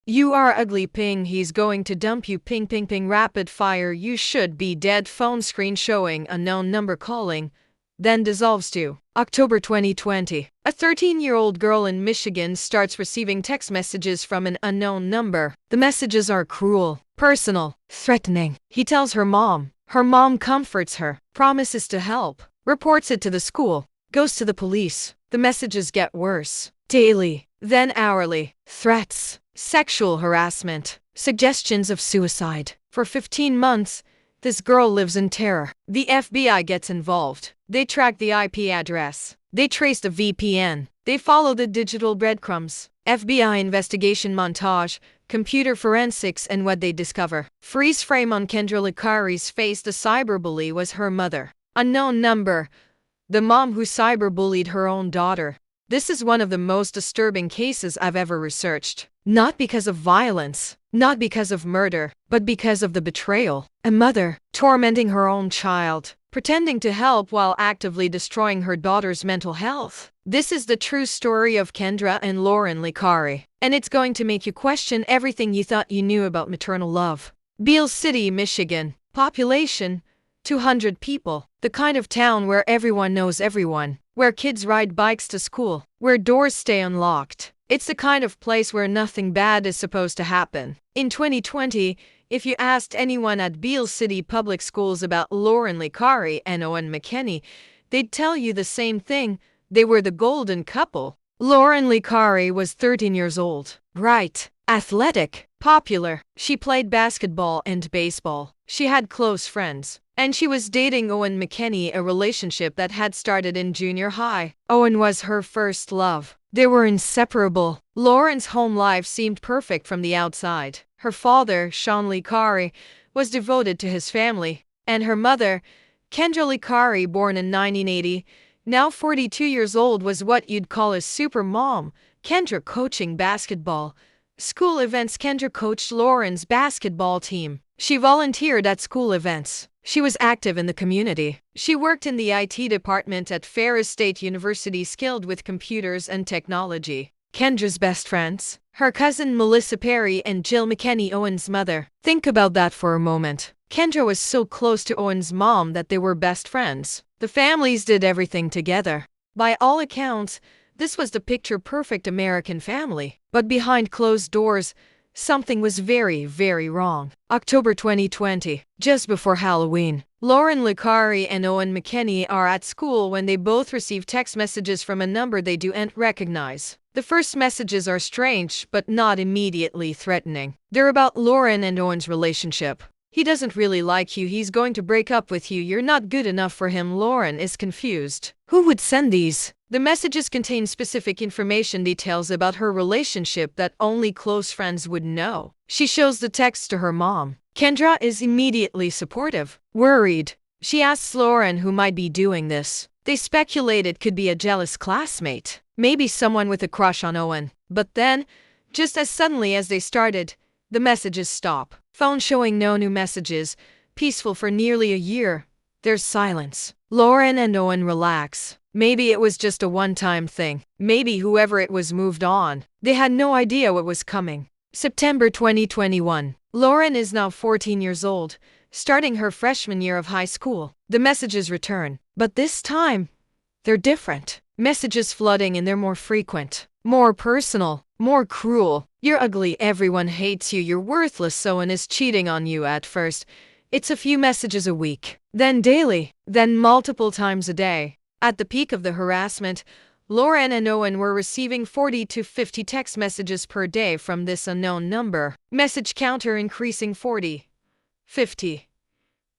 You are ugly ping, he's going to dump you ping ping ping, rapid fire, you should be dead, phone screen showing unknown number calling, then dissolves to October 2020. A 13-year-old girl in Michigan starts receiving text messages from an unknown number. The messages are cruel, personal, threatening. He tells her mom. Her mom comforts her, promises to help, reports it to the school, goes to the police. The messages get worse. Daily, then hourly. Threats, sexual harassment, suggestions of suicide. For 15 months, this girl lives in terror. The FBI gets involved. They track the IP address. They trace the VPN. They follow the digital breadcrumbs. FBI investigation montage, computer forensics, and what they discover. Freeze frame on Kendra Licari's face. The cyberbully was her mother. Unknown number. The mom who cyberbullied her own daughter. This is one of the most disturbing cases I've ever researched. Not because of violence, not because of murder, but because of the betrayal. A mother tormenting her own child, pretending to help while actively destroying her daughter's mental health. This is the true story of Kendra and Lauryn Licari, and it's going to make you question everything you thought you knew about maternal love. Beal City, Michigan. Population 200 people. The kind of town where everyone knows everyone, where kids ride bikes to school, where doors stay unlocked. It's the kind of place where nothing bad is supposed to happen. In 2020, if you asked anyone at Beal City Public Schools about Lauryn Licari and Owen McKinney, they'd tell you the same thing. They were the golden couple. Lauryn Licari was 13 years old, bright, athletic, popular. She played basketball and baseball. She had close friends. And she was dating Owen McKinney, a relationship that had started in junior high. Owen was her first love. They were inseparable. Lauryn's home life seemed perfect from the outside. Her father, Sean Licari, was devoted to his family. And her mother, Kendra Licari, born in 1980, now 42 years old, was what you'd call a super mom. Kendra coaching basketball. School events. Kendra coached Lauryn's basketball team. She volunteered at school events. She was active in the community. She worked in the IT department at Ferris State University, skilled with computers and technology. Kendra's best friends, her cousin Melissa Perry and Jill McKinney, Owen's mother. Think about that for a moment. Kendra was so close to Owen's mom that they were best friends. The families did everything together. By all accounts, this was the picture-perfect American family. But behind closed doors, something was very, very wrong. October 2020, just before Halloween. Lauryn Licari and Owen McKinney are at school when they both receive text messages from a number they don't recognize. The first messages are strange, but not immediately threatening. They're about Lauryn and Owen's relationship. He doesn't really like you, he's going to break up with you, you're not good enough for him. Lauryn is confused. Who would send these? The messages contain specific information, details about her relationship that only close friends would know. She shows the text to her mom. Kendra is immediately supportive. Worried, she asks Lauryn who might be doing this. They speculate it could be a jealous classmate, maybe someone with a crush on Owen. But then, just as suddenly as they started, the messages stop. Phone showing no new messages. Peaceful for nearly a year. There's silence. Lauryn and Owen relax. Maybe it was just a one-time thing. Maybe whoever it was moved on. They had no idea what was coming. September 2021. Lauryn is now 14 years old, starting her freshman year of high school. The messages return. But this time, they're different. Messages flooding, and they're more frequent, more personal, more cruel. You're ugly, everyone hates you, you're worthless, Owen is cheating on you. At first, it's a few messages a week, then daily, then multiple times a day. At the peak of the harassment, Lauryn and Owen were receiving 40 to 50 text messages per day from this unknown number. Message counter increasing 40, 50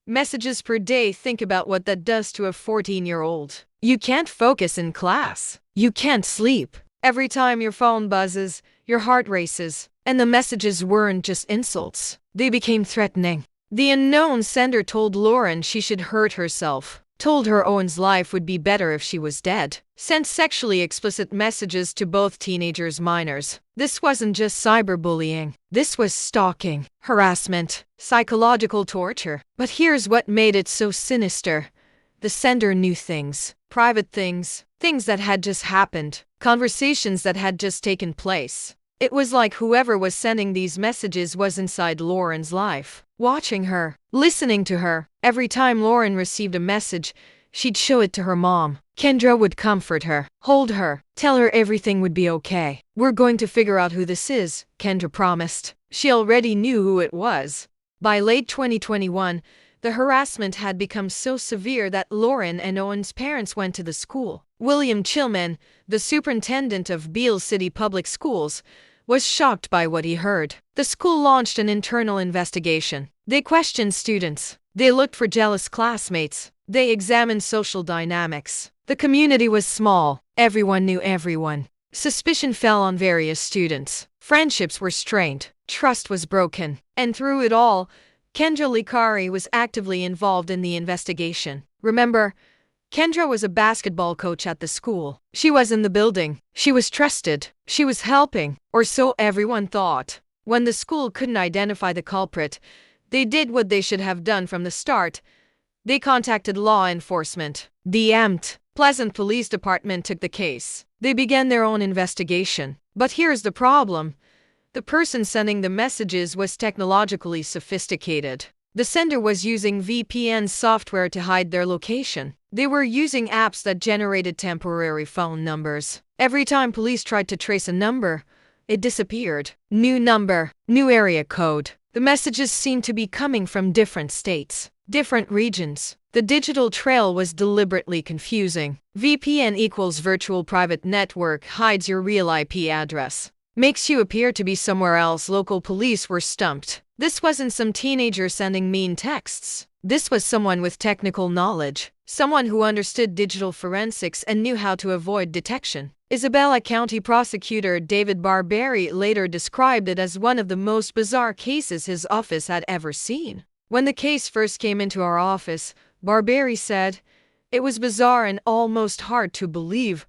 messages per day. Think about what that does to a 14-year-old. You can't focus in class. You can't sleep. Every time your phone buzzes, your heart races. And the messages weren't just insults. They became threatening. The unknown sender told Lauryn she should hurt herself. Told her Owen's life would be better if she was dead. Sent sexually explicit messages to both teenagers, minors. This wasn't just cyberbullying. This was stalking, harassment, psychological torture. But here's what made it so sinister. The sender knew things. Private things. Things that had just happened. Conversations that had just taken place. It was like whoever was sending these messages was inside Lauren's life, watching her, listening to her. Every time Lauryn received a message, she'd show it to her mom. Kendra would comfort her, hold her, tell her everything would be okay. "We're going to figure out who this is," Kendra promised. She already knew who it was. By late 2021, the harassment had become so severe that Lauryn and Owen's parents went to the school. William Chilman, the superintendent of Beal City Public Schools, was shocked by what he heard. The school launched an internal investigation. They questioned students. They looked for jealous classmates. They examined social dynamics. The community was small. Everyone knew everyone. Suspicion fell on various students. Friendships were strained. Trust was broken. And through it all, Kendra Licari was actively involved in the investigation. Remember, Kendra was a basketball coach at the school. She was in the building. She was trusted. She was helping, or so everyone thought. When the school couldn't identify the culprit, they did what they should have done from the start. They contacted law enforcement. The Pleasant Police Department took the case. They began their own investigation. But here's the problem. The person sending the messages was technologically sophisticated. The sender was using VPN software to hide their location. They were using apps that generated temporary phone numbers. Every time police tried to trace a number, it disappeared. New number, new area code. The messages seemed to be coming from different states, different regions. The digital trail was deliberately confusing. VPN equals virtual private network, hides your real IP address, makes you appear to be somewhere else. Local police were stumped. This wasn't some teenager sending mean texts. This was someone with technical knowledge, someone who understood digital forensics and knew how to avoid detection. Isabella County Prosecutor David Barberi later described it as one of the most bizarre cases his office had ever seen. When the case first came into our office, Barberi said, "It was bizarre and almost hard to believe.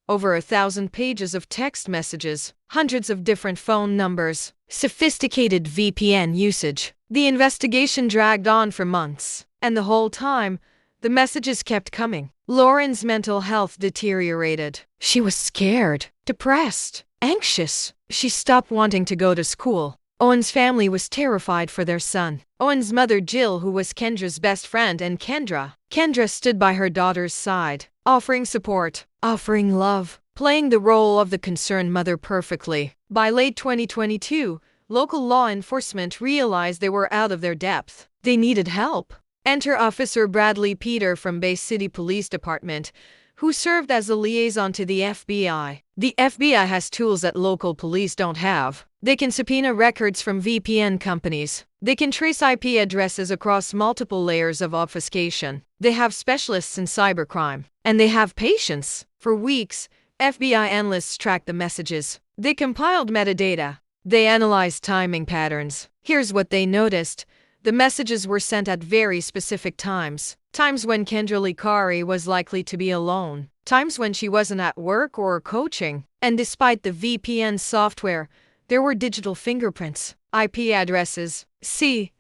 Over 1,000 pages of text messages, hundreds of different phone numbers, sophisticated VPN usage." The investigation dragged on for months, and the whole time, the messages kept coming. Lauryn's mental health deteriorated. She was scared, depressed, anxious. She stopped wanting to go to school. Owen's family was terrified for their son. Owen's mother Jill, who was Kendra's best friend, and Kendra stood by her daughter's side, offering support, offering love, playing the role of the concerned mother perfectly. By late 2022, local law enforcement realized they were out of their depth. They needed help. Enter Officer Bradley Peter from Bay City Police Department, who served as a liaison to the FBI. The FBI has tools that local police don't have. They can subpoena records from VPN companies. They can trace IP addresses across multiple layers of obfuscation. They have specialists in cybercrime. And they have patience. For weeks, FBI analysts tracked the messages. They compiled metadata. They analyzed timing patterns. Here's what they noticed. The messages were sent at very specific times. Times when Kendra Licari was likely to be alone. Times when she wasn't at work or coaching. And despite the VPN software, there were digital fingerprints, IP addresses. See,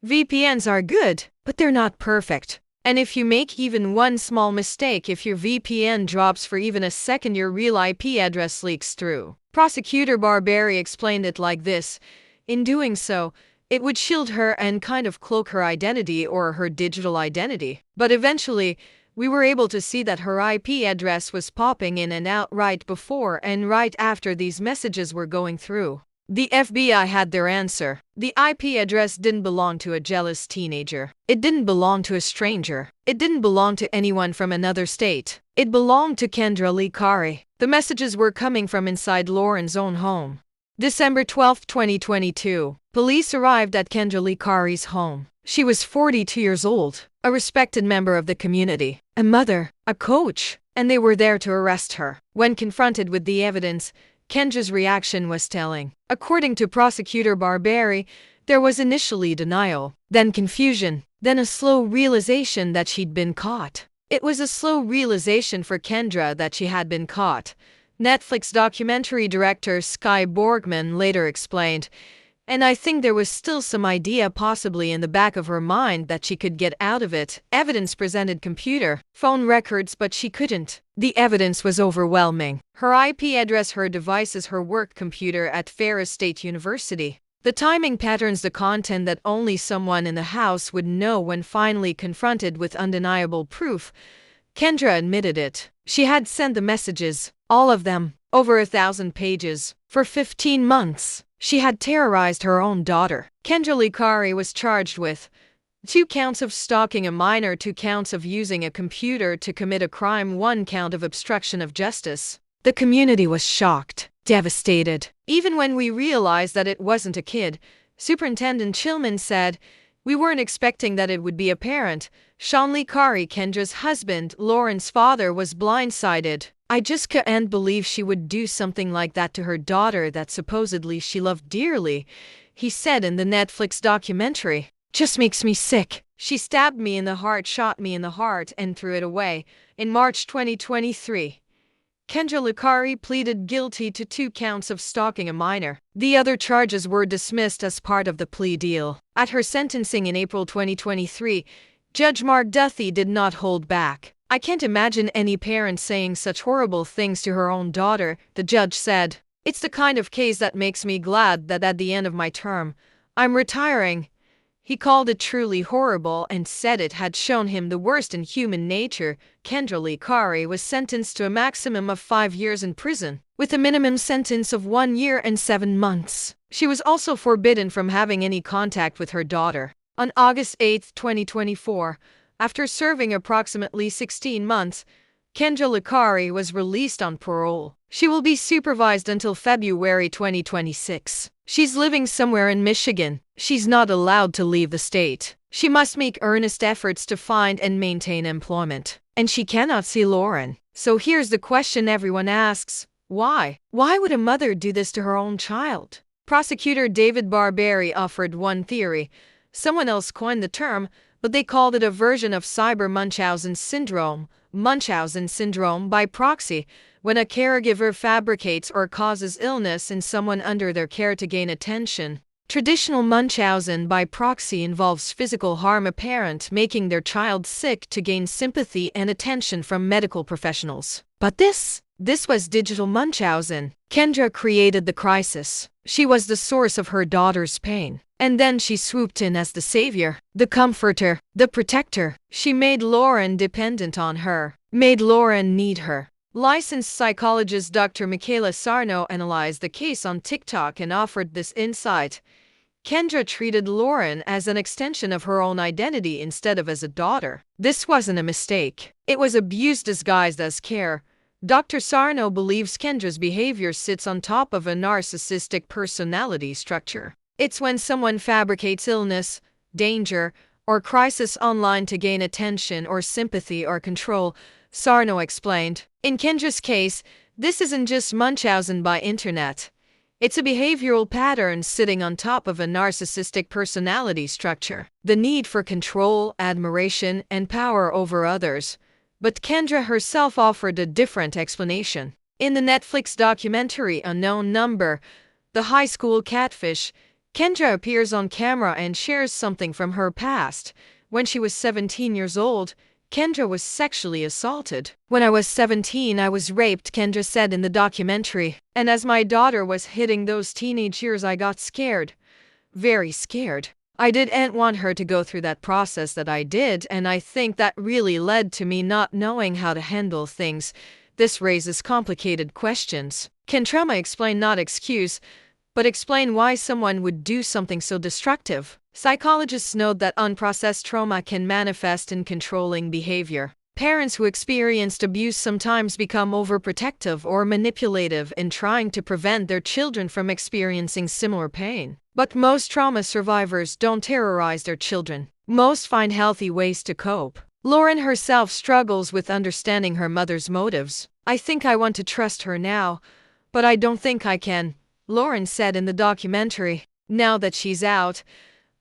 VPNs are good, but they're not perfect. And if you make even one small mistake, if your VPN drops for even a second, your real IP address leaks through. Prosecutor Barberi explained it like this. In doing so, it would shield her and kind of cloak her identity or her digital identity. But eventually, we were able to see that her IP address was popping in and out right before and right after these messages were going through. The FBI had their answer. The IP address didn't belong to a jealous teenager. It didn't belong to a stranger. It didn't belong to anyone from another state. It belonged to Kendra Licari. The messages were coming from inside Lauryn's own home. December 12, 2022, police arrived at Kendra Licari's home. She was 42 years old, a respected member of the community, a mother, a coach, and they were there to arrest her. When confronted with the evidence, Kendra's reaction was telling. According to Prosecutor Barberi, there was initially denial, then confusion, then a slow realization that she'd been caught. It was a slow realization for Kendra that she had been caught. Netflix documentary director Sky Borgman later explained, And I think there was still some idea possibly in the back of her mind that she could get out of it. Evidence presented computer, phone records, but she couldn't. The evidence was overwhelming. Her IP address, her devices, her work computer at Ferris State University. The timing patterns, the content that only someone in the house would know when finally confronted with undeniable proof. Kendra admitted it. She had sent the messages, all of them, over 1,000 pages, for 15 months. She had terrorized her own daughter. Kendra Licari was charged with 2 counts of stalking a minor, 2 counts of using a computer to commit a crime, 1 count of obstruction of justice. The community was shocked, devastated. Even when we realized that it wasn't a kid, Superintendent Chilman said, "We weren't expecting that it would be a parent." Sean Licari, Kendra's husband, Lauren's father, was blindsided. "I just can't believe she would do something like that to her daughter that supposedly she loved dearly," he said in the Netflix documentary. "Just makes me sick. She stabbed me in the heart, shot me in the heart, and threw it away." In March 2023, Kendra Licari pleaded guilty to 2 counts of stalking a minor. The other charges were dismissed as part of the plea deal. At her sentencing in April 2023, Judge Mark Duthie did not hold back. "I can't imagine any parent saying such horrible things to her own daughter," the judge said. "It's the kind of case that makes me glad that at the end of my term, I'm retiring." He called it truly horrible and said it had shown him the worst in human nature. Kendra Licari was sentenced to a maximum of 5 years in prison, with a minimum sentence of 1 year and 7 months. She was also forbidden from having any contact with her daughter. On August 8, 2024, after serving approximately 16 months, Kendra Licari was released on parole. She will be supervised until February 2026. She's living somewhere in Michigan. She's not allowed to leave the state. She must make earnest efforts to find and maintain employment. And she cannot see Lauren. So here's the question everyone asks. Why? Why would a mother do this to her own child? Prosecutor David Barberi offered one theory. Someone else coined the term, but they called it a version of cyber Munchausen syndrome. Munchausen syndrome by proxy, when a caregiver fabricates or causes illness in someone under their care to gain attention. Traditional Munchausen by proxy involves physical harm, a parent making their child sick to gain sympathy and attention from medical professionals. But this was digital Munchausen. Kendra created the crisis. She was the source of her daughter's pain. And then she swooped in as the savior, the comforter, the protector. She made Lauren dependent on her, made Lauren need her. Licensed psychologist Dr. Michaela Sarno analyzed the case on TikTok and offered this insight. Kendra treated Lauren as an extension of her own identity instead of as a daughter. This wasn't a mistake. It was abuse disguised as care. Dr. Sarno believes Kendra's behavior sits on top of a narcissistic personality structure. It's when someone fabricates illness, danger, or crisis online to gain attention or sympathy or control, Sarno explained. In Kendra's case, this isn't just Munchausen by internet. It's a behavioral pattern sitting on top of a narcissistic personality structure. The need for control, admiration, and power over others. But Kendra herself offered a different explanation. In the Netflix documentary Unknown Number, The High School Catfish, Kendra appears on camera and shares something from her past. When she was 17 years old, Kendra was sexually assaulted. "When I was 17, I was raped," Kendra said in the documentary. "And as my daughter was hitting those teenage years, I got scared. Very scared. I didn't want her to go through that process that I did, and I think that really led to me not knowing how to handle things. This raises complicated questions. Can trauma explain, not excuse, but explain why someone would do something so destructive?" Psychologists note that unprocessed trauma can manifest in controlling behavior. Parents who experienced abuse sometimes become overprotective or manipulative in trying to prevent their children from experiencing similar pain. But most trauma survivors don't terrorize their children. Most find healthy ways to cope. Lauren herself struggles with understanding her mother's motives. "I think I want to trust her now, but I don't think I can," Lauren said in the documentary. "Now that she's out,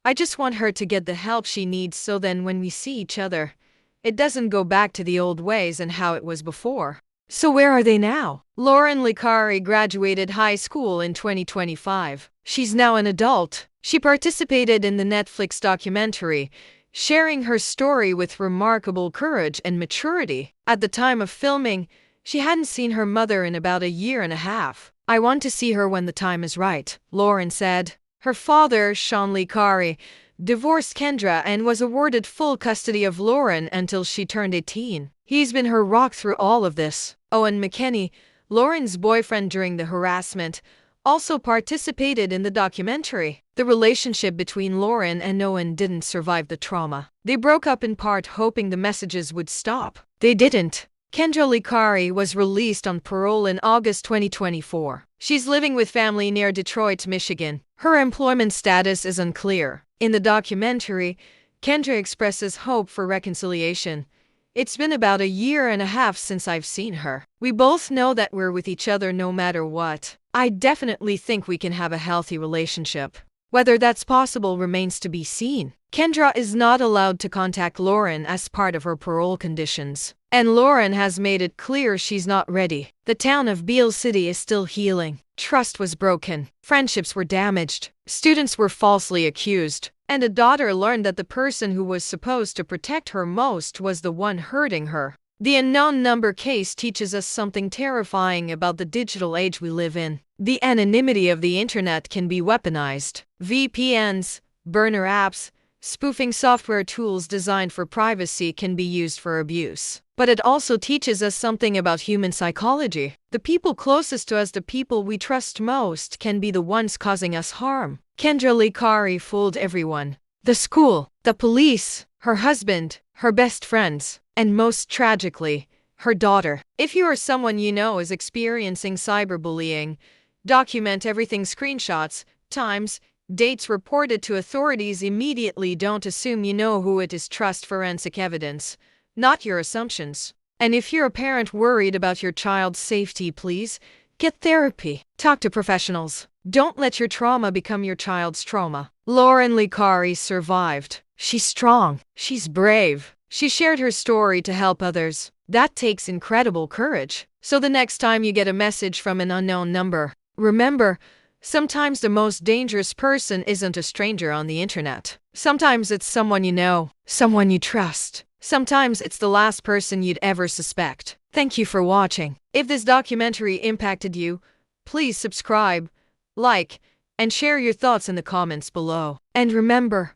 I just want her to get the help she needs so then when we see each other, it doesn't go back to the old ways and how it was before." So where are they now? Lauryn Licari graduated high school in 2025. She's now an adult. She participated in the Netflix documentary, sharing her story with remarkable courage and maturity. At the time of filming, she hadn't seen her mother in about a year and a half. "I want to see her when the time is right," Lauryn said. Her father, Sean Licari, divorced Kendra and was awarded full custody of Lauryn until she turned 18. He's been her rock through all of this. Owen McKinney, Lauryn's boyfriend during the harassment, also participated in the documentary. The relationship between Lauryn and Owen didn't survive the trauma. They broke up in part hoping the messages would stop. They didn't. Kendra Licari was released on parole in August 2024. She's living with family near Detroit, Michigan. Her employment status is unclear. In the documentary, Kendra expresses hope for reconciliation. "It's been about a year and a half since I've seen her. We both know that we're with each other no matter what. I definitely think we can have a healthy relationship. Whether that's possible remains to be seen." Kendra is not allowed to contact Lauryn as part of her parole conditions, and Lauryn has made it clear she's not ready. The town of Beal City is still healing. Trust was broken. Friendships were damaged. Students were falsely accused. And a daughter learned that the person who was supposed to protect her most was the one hurting her. The unknown number case teaches us something terrifying about the digital age we live in. The anonymity of the internet can be weaponized. VPNs, burner apps, spoofing software tools designed for privacy can be used for abuse. But it also teaches us something about human psychology. The people closest to us, the people we trust most, can be the ones causing us harm. Kendra Licari fooled everyone. The school, the police, her husband, her best friends, and most tragically, her daughter. If you or someone you know is experiencing cyberbullying, document everything: screenshots, times, dates reported to authorities immediately. Don't assume you know who it is. Trust forensic evidence, not your assumptions. And if you're a parent worried about your child's safety, please get therapy. Talk to professionals. Don't let your trauma become your child's trauma. Lauryn Licari survived. She's strong. She's brave. She shared her story to help others. That takes incredible courage. So the next time you get a message from an unknown number, remember, sometimes the most dangerous person isn't a stranger on the internet. Sometimes it's someone you know, someone you trust. Sometimes it's the last person you'd ever suspect. Thank you for watching. If this documentary impacted you, please subscribe, like, and share your thoughts in the comments below. And remember,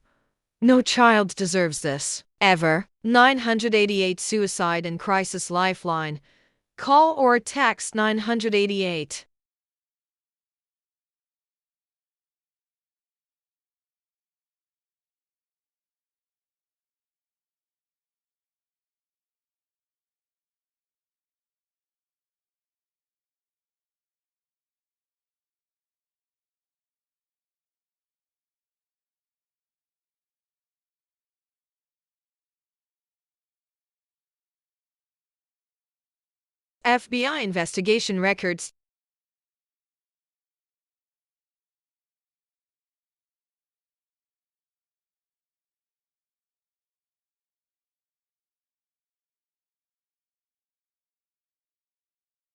no child deserves this, ever. 988 Suicide and Crisis Lifeline. Call or text 988. FBI investigation records.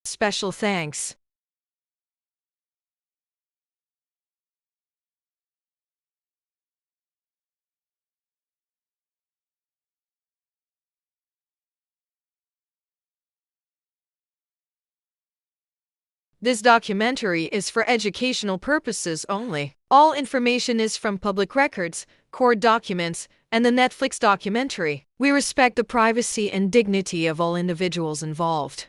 Special thanks. This documentary is for educational purposes only. All information is from public records, court documents, and the Netflix documentary. We respect the privacy and dignity of all individuals involved.